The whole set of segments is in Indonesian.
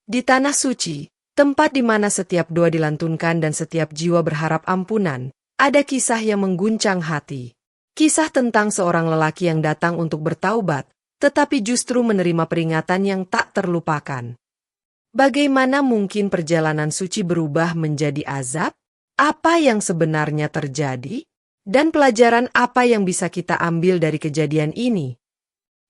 Di Tanah Suci, tempat di mana setiap doa dilantunkan dan setiap jiwa berharap ampunan, ada kisah yang mengguncang hati. Kisah tentang seorang lelaki yang datang untuk bertaubat, tetapi justru menerima peringatan yang tak terlupakan. Bagaimana mungkin perjalanan suci berubah menjadi azab? Apa yang sebenarnya terjadi? Dan pelajaran apa yang bisa kita ambil dari kejadian ini?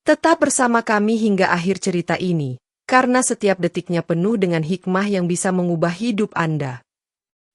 Tetap bersama kami hingga akhir cerita ini, karena setiap detiknya penuh dengan hikmah yang bisa mengubah hidup Anda.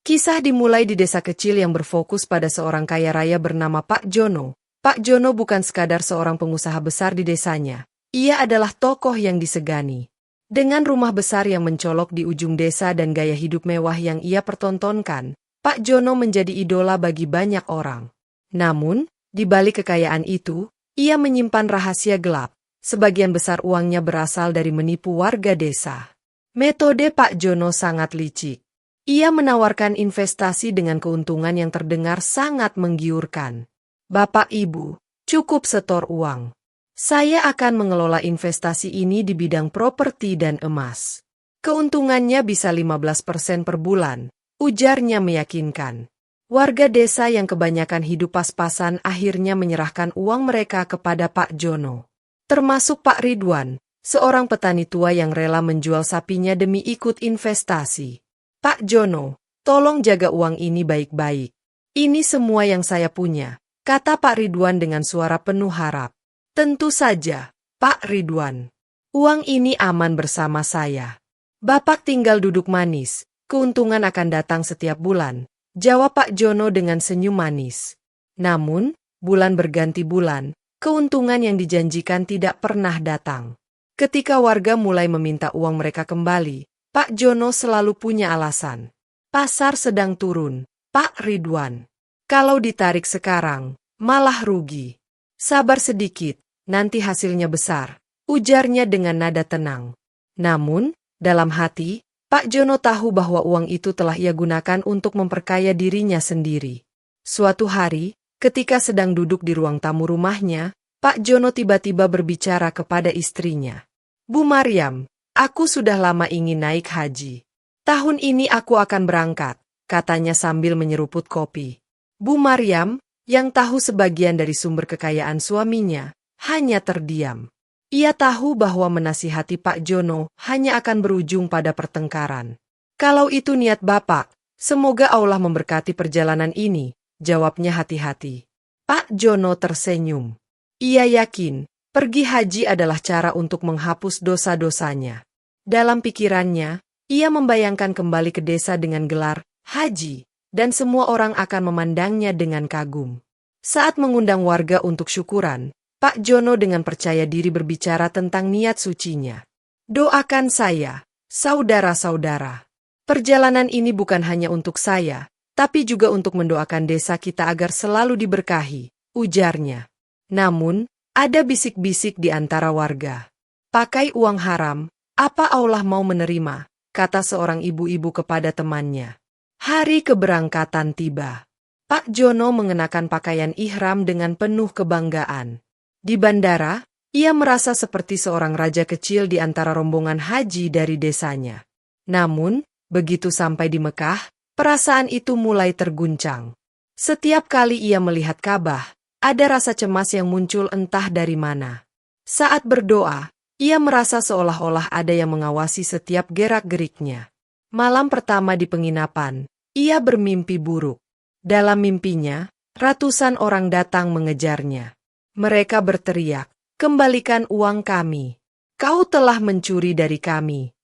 Kisah dimulai di desa kecil yang berfokus pada seorang kaya raya bernama Pak Jono. Pak Jono bukan sekadar seorang pengusaha besar di desanya. Ia adalah tokoh yang disegani. Dengan rumah besar yang mencolok di ujung desa dan gaya hidup mewah yang ia pertontonkan, Pak Jono menjadi idola bagi banyak orang. Namun, di balik kekayaan itu, ia menyimpan rahasia gelap. Sebagian besar uangnya berasal dari menipu warga desa. Metode Pak Jono sangat licik. Ia menawarkan investasi dengan keuntungan yang terdengar sangat menggiurkan. Bapak Ibu, cukup setor uang. Saya akan mengelola investasi ini di bidang properti dan emas. Keuntungannya bisa 15% per bulan, ujarnya meyakinkan. Warga desa yang kebanyakan hidup pas-pasan akhirnya menyerahkan uang mereka kepada Pak Jono. Termasuk Pak Ridwan, seorang petani tua yang rela menjual sapinya demi ikut investasi. Pak Jono, tolong jaga uang ini baik-baik. Ini semua yang saya punya, kata Pak Ridwan dengan suara penuh harap. Tentu saja, Pak Ridwan. Uang ini aman bersama saya. Bapak tinggal duduk manis, keuntungan akan datang setiap bulan, jawab Pak Jono dengan senyum manis. Namun, bulan berganti bulan, keuntungan yang dijanjikan tidak pernah datang. Ketika warga mulai meminta uang mereka kembali, Pak Jono selalu punya alasan. Pasar sedang turun, Pak Ridwan. Kalau ditarik sekarang, malah rugi. Sabar sedikit, nanti hasilnya besar, ujarnya dengan nada tenang. Namun, dalam hati, Pak Jono tahu bahwa uang itu telah ia gunakan untuk memperkaya dirinya sendiri. Suatu hari, ketika sedang duduk di ruang tamu rumahnya, Pak Jono tiba-tiba berbicara kepada istrinya. Bu Maryam, aku sudah lama ingin naik haji. Tahun ini aku akan berangkat, katanya sambil menyeruput kopi. Bu Maryam, yang tahu sebagian dari sumber kekayaan suaminya, hanya terdiam. Ia tahu bahwa menasihati Pak Jono hanya akan berujung pada pertengkaran. Kalau itu niat Bapak, semoga Allah memberkati perjalanan ini, jawabnya hati-hati. Pak Jono tersenyum. Ia yakin, pergi haji adalah cara untuk menghapus dosa-dosanya. Dalam pikirannya, ia membayangkan kembali ke desa dengan gelar haji, dan semua orang akan memandangnya dengan kagum. Saat mengundang warga untuk syukuran, Pak Jono dengan percaya diri berbicara tentang niat sucinya. Doakan saya, saudara-saudara. Perjalanan ini bukan hanya untuk saya, tapi juga untuk mendoakan desa kita agar selalu diberkahi, ujarnya. Namun, ada bisik-bisik di antara warga. Pakai uang haram, apa Allah mau menerima, kata seorang ibu-ibu kepada temannya. Hari keberangkatan tiba. Pak Jono mengenakan pakaian ihram dengan penuh kebanggaan. Di bandara, ia merasa seperti seorang raja kecil di antara rombongan haji dari desanya. Namun, begitu sampai di Mekah, perasaan itu mulai terguncang. Setiap kali ia melihat Ka'bah, ada rasa cemas yang muncul entah dari mana. Saat berdoa, ia merasa seolah-olah ada yang mengawasi setiap gerak-geriknya. Malam pertama di penginapan, ia bermimpi buruk. Dalam mimpinya, ratusan orang datang mengejarnya. Mereka berteriak, "Kembalikan uang kami. Kau telah mencuri dari kami."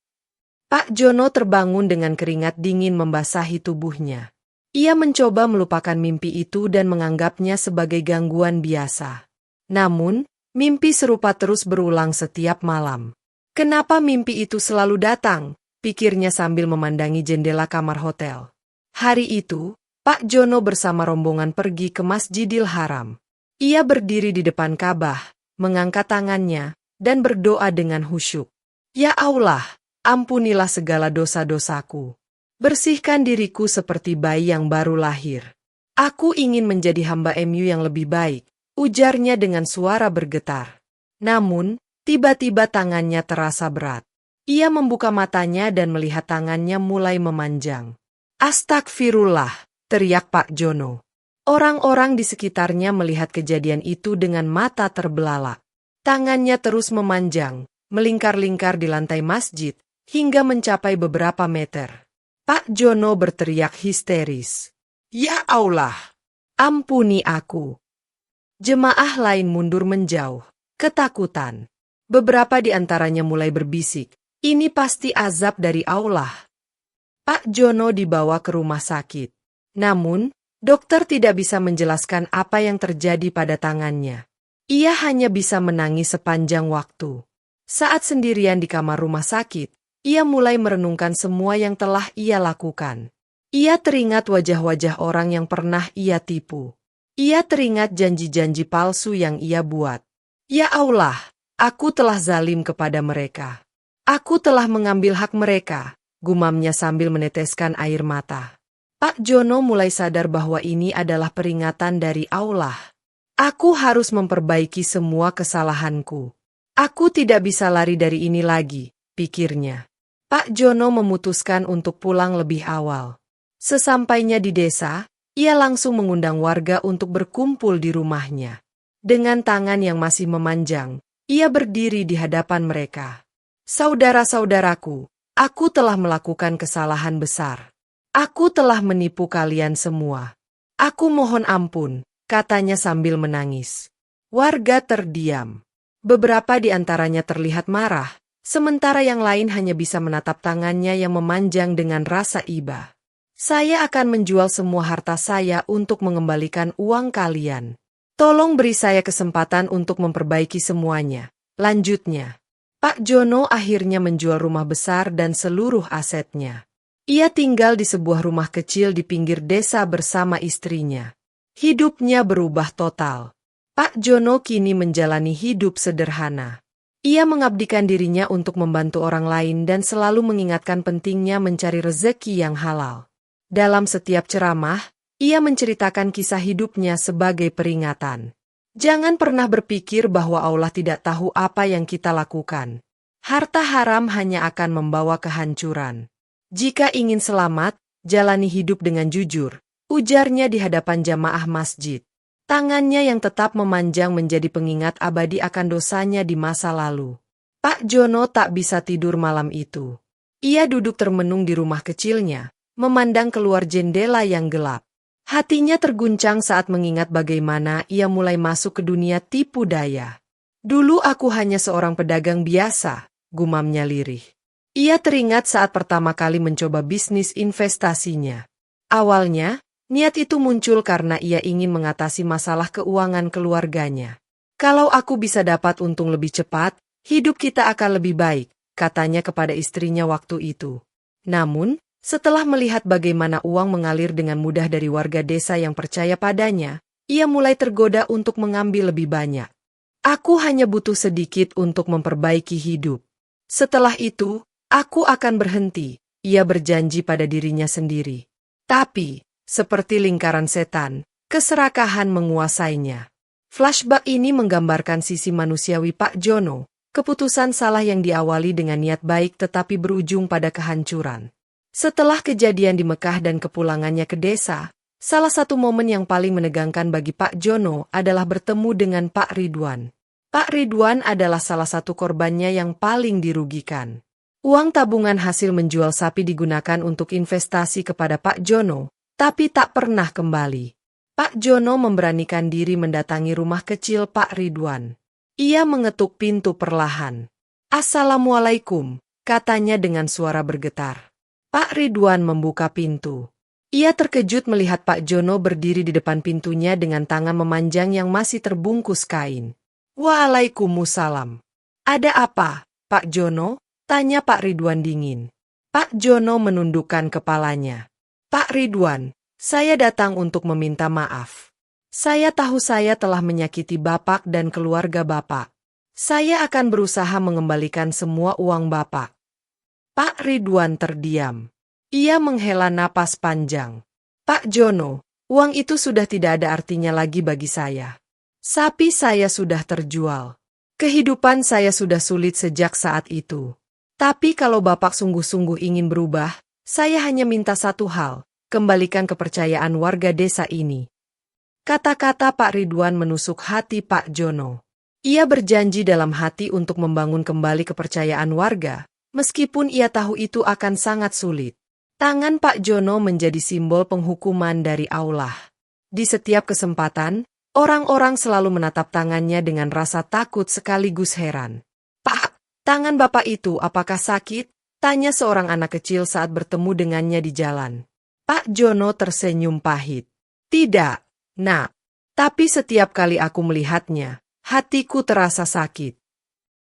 Pak Jono terbangun dengan keringat dingin membasahi tubuhnya. Ia mencoba melupakan mimpi itu dan menganggapnya sebagai gangguan biasa. Namun, mimpi serupa terus berulang setiap malam. Kenapa mimpi itu selalu datang? Pikirnya sambil memandangi jendela kamar hotel. Hari itu, Pak Jono bersama rombongan pergi ke Masjidil Haram. Ia berdiri di depan Ka'bah, mengangkat tangannya, dan berdoa dengan khusyuk. Ya Allah, ampunilah segala dosa-dosaku. Bersihkan diriku seperti bayi yang baru lahir. Aku ingin menjadi hamba MU yang lebih baik, ujarnya dengan suara bergetar. Namun, tiba-tiba tangannya terasa berat. Ia membuka matanya dan melihat tangannya mulai memanjang. Astagfirullah, teriak Pak Jono. Orang-orang di sekitarnya melihat kejadian itu dengan mata terbelalak. Tangannya terus memanjang, melingkar-lingkar di lantai masjid, hingga mencapai beberapa meter. Pak Jono berteriak histeris. Ya Allah! Ampuni aku! Jemaah lain mundur menjauh, ketakutan. Beberapa di antaranya mulai berbisik, ini pasti azab dari Allah. Pak Jono dibawa ke rumah sakit. Namun, dokter tidak bisa menjelaskan apa yang terjadi pada tangannya. Ia hanya bisa menangis sepanjang waktu. Saat sendirian di kamar rumah sakit, ia mulai merenungkan semua yang telah ia lakukan. Ia teringat wajah-wajah orang yang pernah ia tipu. Ia teringat janji-janji palsu yang ia buat. Ya Allah, aku telah zalim kepada mereka. Aku telah mengambil hak mereka, gumamnya sambil meneteskan air mata. Pak Jono mulai sadar bahwa ini adalah peringatan dari Allah. Aku harus memperbaiki semua kesalahanku. Aku tidak bisa lari dari ini lagi, pikirnya. Pak Jono memutuskan untuk pulang lebih awal. Sesampainya di desa, ia langsung mengundang warga untuk berkumpul di rumahnya. Dengan tangan yang masih memanjang, ia berdiri di hadapan mereka. Saudara-saudaraku, aku telah melakukan kesalahan besar. Aku telah menipu kalian semua. Aku mohon ampun, katanya sambil menangis. Warga terdiam. Beberapa di antaranya terlihat marah, sementara yang lain hanya bisa menatap tangannya yang memanjang dengan rasa iba. Saya akan menjual semua harta saya untuk mengembalikan uang kalian. Tolong beri saya kesempatan untuk memperbaiki semuanya. Lanjutnya, Pak Jono akhirnya menjual rumah besar dan seluruh asetnya. Ia tinggal di sebuah rumah kecil di pinggir desa bersama istrinya. Hidupnya berubah total. Pak Jono kini menjalani hidup sederhana. Ia mengabdikan dirinya untuk membantu orang lain dan selalu mengingatkan pentingnya mencari rezeki yang halal. Dalam setiap ceramah, ia menceritakan kisah hidupnya sebagai peringatan. Jangan pernah berpikir bahwa Allah tidak tahu apa yang kita lakukan. Harta haram hanya akan membawa kehancuran. Jika ingin selamat, jalani hidup dengan jujur, ujarnya di hadapan jamaah masjid. Tangannya yang tetap memanjang menjadi pengingat abadi akan dosanya di masa lalu. Pak Jono tak bisa tidur malam itu. Ia duduk termenung di rumah kecilnya, memandang keluar jendela yang gelap. Hatinya terguncang saat mengingat bagaimana ia mulai masuk ke dunia tipu daya. Dulu aku hanya seorang pedagang biasa, gumamnya lirih. Ia teringat saat pertama kali mencoba bisnis investasinya. Awalnya, niat itu muncul karena ia ingin mengatasi masalah keuangan keluarganya. Kalau aku bisa dapat untung lebih cepat, hidup kita akan lebih baik, katanya kepada istrinya waktu itu. Namun, setelah melihat bagaimana uang mengalir dengan mudah dari warga desa yang percaya padanya, ia mulai tergoda untuk mengambil lebih banyak. Aku hanya butuh sedikit untuk memperbaiki hidup. Setelah itu, aku akan berhenti, ia berjanji pada dirinya sendiri. Tapi, seperti lingkaran setan, keserakahan menguasainya. Flashback ini menggambarkan sisi manusiawi Pak Jono, keputusan salah yang diawali dengan niat baik tetapi berujung pada kehancuran. Setelah kejadian di Mekah dan kepulangannya ke desa, salah satu momen yang paling menegangkan bagi Pak Jono adalah bertemu dengan Pak Ridwan. Pak Ridwan adalah salah satu korbannya yang paling dirugikan. Uang tabungan hasil menjual sapi digunakan untuk investasi kepada Pak Jono, tapi tak pernah kembali. Pak Jono memberanikan diri mendatangi rumah kecil Pak Ridwan. Ia mengetuk pintu perlahan. "Assalamualaikum," katanya dengan suara bergetar. Pak Ridwan membuka pintu. Ia terkejut melihat Pak Jono berdiri di depan pintunya dengan tangan memanjang yang masih terbungkus kain. "Waalaikumsalam. Ada apa, Pak Jono?" tanya Pak Ridwan dingin. Pak Jono menundukkan kepalanya. "Pak Ridwan, saya datang untuk meminta maaf. Saya tahu saya telah menyakiti Bapak dan keluarga Bapak. Saya akan berusaha mengembalikan semua uang Bapak." Pak Ridwan terdiam. Ia menghela napas panjang. "Pak Jono, uang itu sudah tidak ada artinya lagi bagi saya. Sapi saya sudah terjual. Kehidupan saya sudah sulit sejak saat itu. Tapi kalau Bapak sungguh-sungguh ingin berubah, saya hanya minta satu hal, kembalikan kepercayaan warga desa ini. Kata-kata Pak Ridwan menusuk hati Pak Jono. Ia berjanji dalam hati untuk membangun kembali kepercayaan warga, meskipun ia tahu itu akan sangat sulit. Tangan Pak Jono menjadi simbol penghukuman dari Allah. Di setiap kesempatan, orang-orang selalu menatap tangannya dengan rasa takut sekaligus heran. "Pak, tangan Bapak itu apakah sakit?" tanya seorang anak kecil saat bertemu dengannya di jalan. Pak Jono tersenyum pahit. "Tidak, Nak. Tapi setiap kali aku melihatnya, hatiku terasa sakit."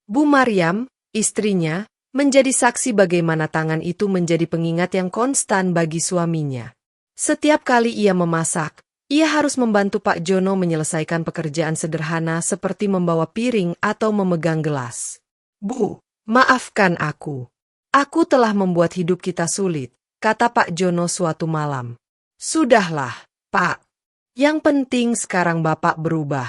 Bu Maryam, istrinya, menjadi saksi bagaimana tangan itu menjadi pengingat yang konstan bagi suaminya. Setiap kali ia memasak, ia harus membantu Pak Jono menyelesaikan pekerjaan sederhana seperti membawa piring atau memegang gelas. "Bu, maafkan aku. Aku telah membuat hidup kita sulit," kata Pak Jono suatu malam. "Sudahlah, Pak. Yang penting sekarang Bapak berubah.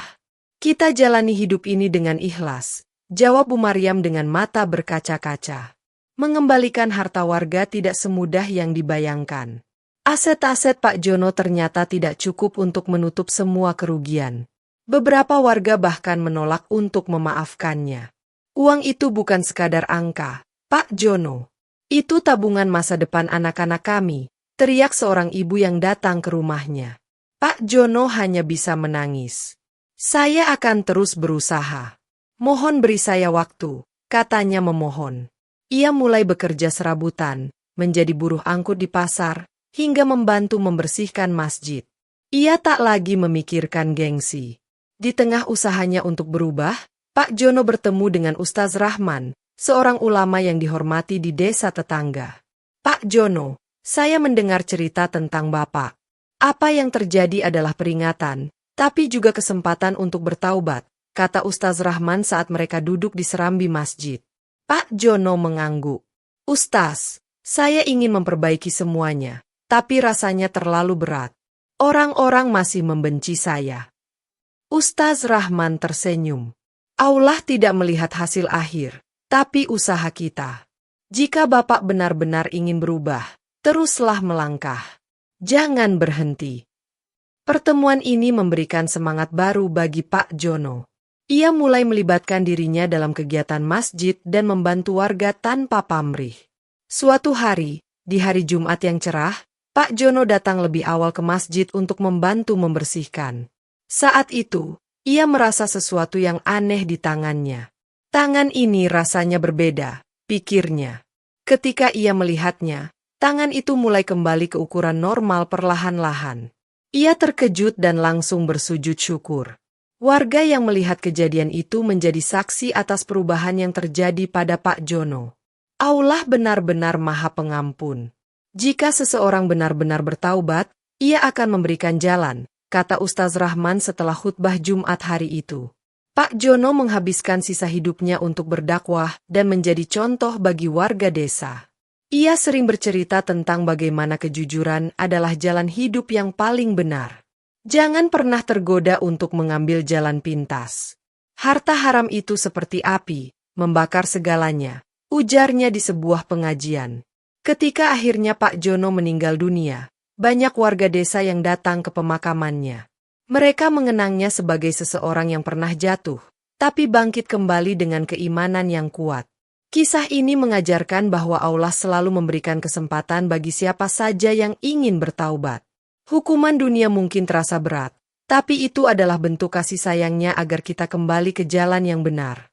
Kita jalani hidup ini dengan ikhlas," jawab Bu Maryam dengan mata berkaca-kaca. Mengembalikan harta warga tidak semudah yang dibayangkan. Aset-aset Pak Jono ternyata tidak cukup untuk menutup semua kerugian. Beberapa warga bahkan menolak untuk memaafkannya. "Uang itu bukan sekadar angka, Pak Jono. Itu tabungan masa depan anak-anak kami," teriak seorang ibu yang datang ke rumahnya. Pak Jono hanya bisa menangis. "Saya akan terus berusaha. Mohon beri saya waktu," katanya memohon. Ia mulai bekerja serabutan, menjadi buruh angkut di pasar, hingga membantu membersihkan masjid. Ia tak lagi memikirkan gengsi. Di tengah usahanya untuk berubah, Pak Jono bertemu dengan Ustaz Rahman, seorang ulama yang dihormati di desa tetangga. "Pak Jono, saya mendengar cerita tentang Bapak. Apa yang terjadi adalah peringatan, tapi juga kesempatan untuk bertaubat," kata Ustaz Rahman saat mereka duduk di serambi masjid. Pak Jono mengangguk. "Ustaz, saya ingin memperbaiki semuanya, tapi rasanya terlalu berat. Orang-orang masih membenci saya." Ustaz Rahman tersenyum. "Allah tidak melihat hasil akhir, tapi usaha kita. Jika Bapak benar-benar ingin berubah, teruslah melangkah. Jangan berhenti." Pertemuan ini memberikan semangat baru bagi Pak Jono. Ia mulai melibatkan dirinya dalam kegiatan masjid dan membantu warga tanpa pamrih. Suatu hari, di hari Jumat yang cerah, Pak Jono datang lebih awal ke masjid untuk membantu membersihkan. Saat itu, ia merasa sesuatu yang aneh di tangannya. Tangan ini rasanya berbeda, pikirnya. Ketika ia melihatnya, tangan itu mulai kembali ke ukuran normal perlahan-lahan. Ia terkejut dan langsung bersujud syukur. Warga yang melihat kejadian itu menjadi saksi atas perubahan yang terjadi pada Pak Jono. Allah benar-benar Maha Pengampun. Jika seseorang benar-benar bertaubat, ia akan memberikan jalan, kata Ustaz Rahman setelah khutbah Jumat hari itu. Pak Jono menghabiskan sisa hidupnya untuk berdakwah dan menjadi contoh bagi warga desa. Ia sering bercerita tentang bagaimana kejujuran adalah jalan hidup yang paling benar. Jangan pernah tergoda untuk mengambil jalan pintas. Harta haram itu seperti api, membakar segalanya, ujarnya di sebuah pengajian. Ketika akhirnya Pak Jono meninggal dunia, banyak warga desa yang datang ke pemakamannya. Mereka mengenangnya sebagai seseorang yang pernah jatuh, tapi bangkit kembali dengan keimanan yang kuat. Kisah ini mengajarkan bahwa Allah selalu memberikan kesempatan bagi siapa saja yang ingin bertaubat. Hukuman dunia mungkin terasa berat, tapi itu adalah bentuk kasih sayangnya agar kita kembali ke jalan yang benar.